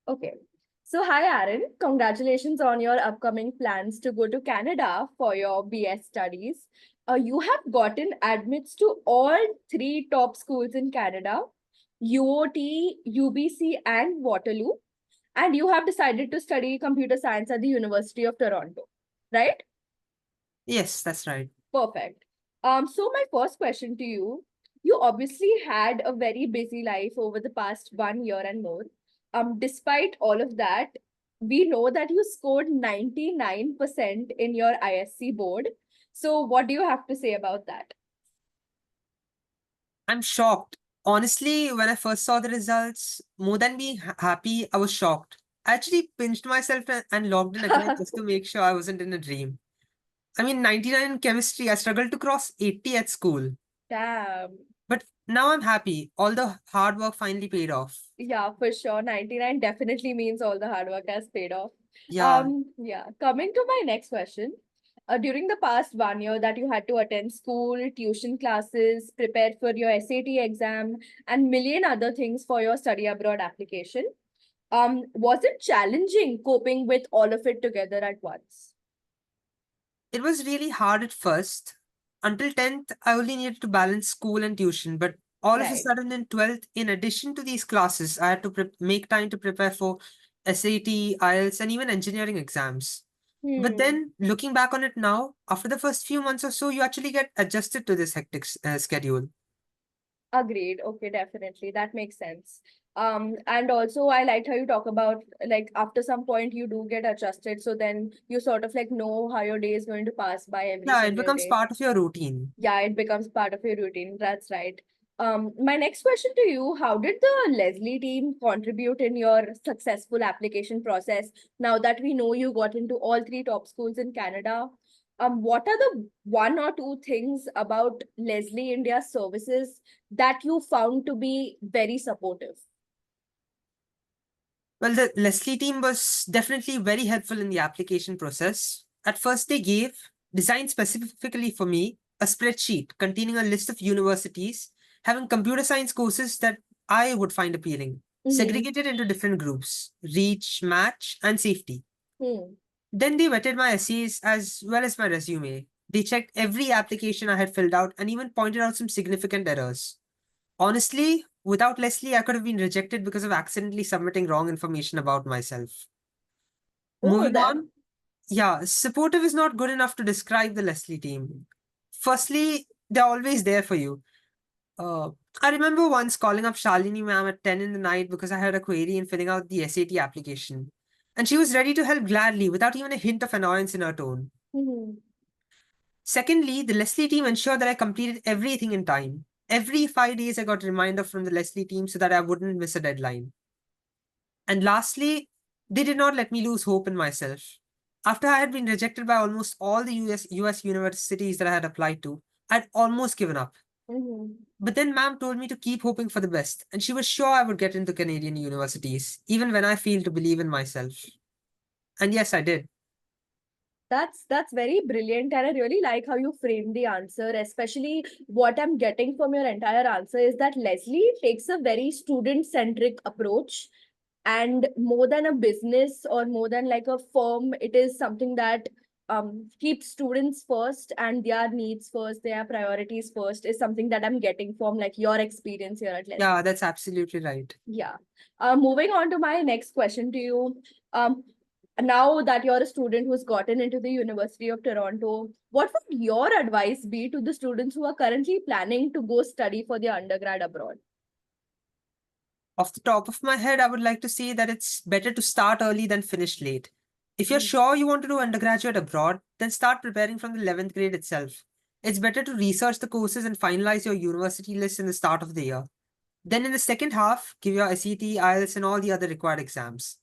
Okay. So, hi, Aaron. Congratulations on your upcoming plans to go to Canada for your BS studies. You have gotten admits to all three top schools in Canada, UOT, UBC, and Waterloo. And you have decided to study computer science at the University of Toronto, right? Yes, that's right. Perfect. So my first question to you, you obviously had a very busy life over the past 1 year and more. Despite all of that, we know that you scored 99% in your ISC board. So what do you have to say about that? I'm shocked. Honestly, when I first saw the results, more than being happy, I was shocked. I actually pinched myself and logged in again just to make sure I wasn't in a dream. I mean, 99 in chemistry, I struggled to cross 80 at school. Damn. But now I'm happy. All the hard work finally paid off. Yeah, for sure. 99 definitely means all the hard work has paid off. Yeah, Yeah. Coming to my next question. During the past 1 year that you had to attend school, tuition classes, prepare for your SAT exam, and million other things for your study abroad application, was it challenging coping with all of it together at once? it was really hard at first. Until 10th, I only needed to balance school and tuition, but all of a Right. sudden in 12th, in addition to these classes, I had to make time to prepare for SAT, IELTS, and even engineering exams. But Hmm. then, looking back on it now, after the first few months or so, you actually get adjusted to this hectic schedule. Agreed. Okay, definitely. That makes sense. And also I liked how you talk about like after some point you do get adjusted, so then you sort of like know how your day is going to pass by every Yeah, it single becomes day. part of your routine. Yeah, it becomes part of your routine. That's right. My next question to you, how did the Leslie team contribute in your successful application process? Now that we know you got into all three top schools in Canada, what are the one or two things about Leslie India services that you found to be very supportive? Well, the Leslie team was definitely very helpful in the application process. At first, they gave, designed specifically for me, a spreadsheet containing a list of universities having computer science courses that I would find appealing, Mm-hmm. segregated into different groups: reach, match, and safety. Hmm. Then they vetted my essays as well as my resume. They checked every application I had filled out and even pointed out some significant errors. Honestly, without Leslie, I could have been rejected because of accidentally submitting wrong information about myself. Oh, Moving that. on, yeah, supportive is not good enough to describe the Leslie team. Firstly, they're always there for you. Uh, I remember once calling up Shalini ma'am at 10 in the night because I had a query in filling out the SAT application. And she was ready to help gladly without even a hint of annoyance in her tone. Mhm. Secondly, the Leslie team ensured that I completed everything in time. Every 5 days, I got a reminder from the Leslie team so that I wouldn't miss a deadline. And lastly, they did not let me lose hope in myself. After I had been rejected by almost all the US universities that I had applied to, I'd almost given up. Mhm. But then ma'am told me to keep hoping for the best, and she was sure I would get into Canadian universities, even when I failed to believe in myself. And yes, I did. That's very brilliant, and I really like how you framed the answer. Especially what I'm getting from your entire answer is that Leslie takes a very student-centric approach, and more than a business or more than like a firm, it is something that keeps students first and their needs first, their priorities first, is something that I'm getting from like your experience here at Yeah, Leslie. that's absolutely right. Yeah. Moving on to my next question to you. Now that you're a student who's gotten into the University of Toronto, what would your advice be to the students who are currently planning to go study for their undergrad abroad? Off the top of my head, I would like to say that it's better to start early than finish late. If you're Mm. sure you want to do undergraduate abroad, then start preparing from the 11th grade itself. It's better to research the courses and finalize your university list in the start of the year. Then in the second half, give your SAT, IELTS, and all the other required exams.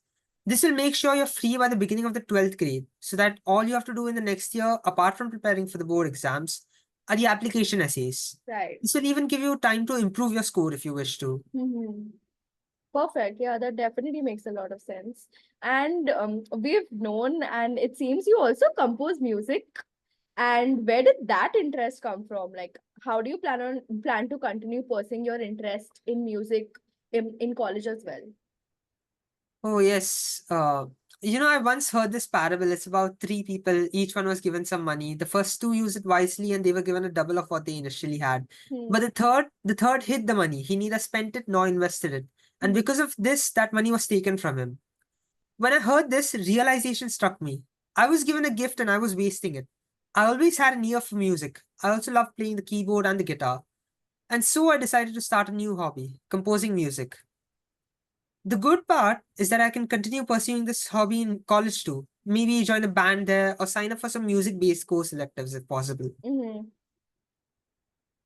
This will make sure you're free by the beginning of the 12th grade, so that all you have to do in the next year, apart from preparing for the board exams, are the application essays. Right. This will even give you time to improve your score if you wish to. Mhm. Perfect. Yeah, that definitely makes a lot of sense. And we've known, and it seems you also compose music. And where did that interest come from? Like, how do you plan to continue pursuing your interest in music in college as well? Oh, yes. I once heard this parable. It's about three people. Each one was given some money. The first two used it wisely and they were given a double of what they initially had. But Hmm. the third hid the money. He neither spent it nor invested it. And Hmm. because of this, that money was taken from him. When I heard this, realization struck me. I was given a gift and I was wasting it. I always had an ear for music. I also loved playing the keyboard and the guitar. And so I decided to start a new hobby, composing music. The good part is that I can continue pursuing this hobby in college too. Maybe join a band there or sign up for some music based course electives if possible. Hmm.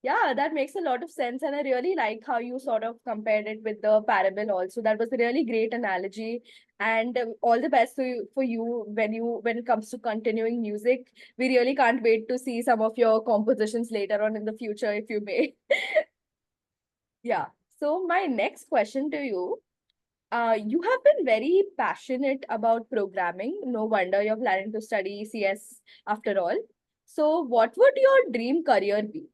Yeah, that makes a lot of sense. And I really like how you sort of compared it with the parable also. That was a really great analogy. And all the best for you when it comes to continuing music. We really can't wait to see some of your compositions later on in the future, if you may. Yeah. So my next question to you, you have been very passionate about programming. No wonder you're planning to study CS after all. So what would your dream career be?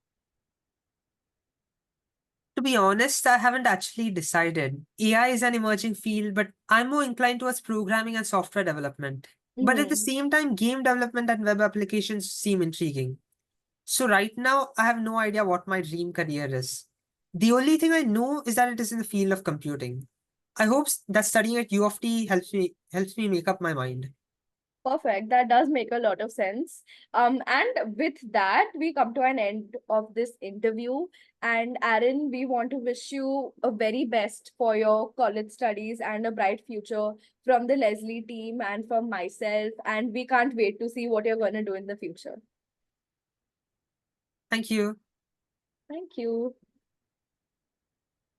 To be honest, I haven't actually decided. AI is an emerging field, but I'm more inclined towards programming and software development. But at the Hmm. same time, game development and web applications seem intriguing. So right now, I have no idea what my dream career is. The only thing I know is that it is in the field of computing. I hope that studying at U of T helps me make up my mind. Perfect. That does make a lot of sense. And with that, we come to an end of this interview. And Aaron, we want to wish you a very best for your college studies and a bright future from the Leslie team and from myself. And we can't wait to see what you're going to do in the future. Thank you. Thank you.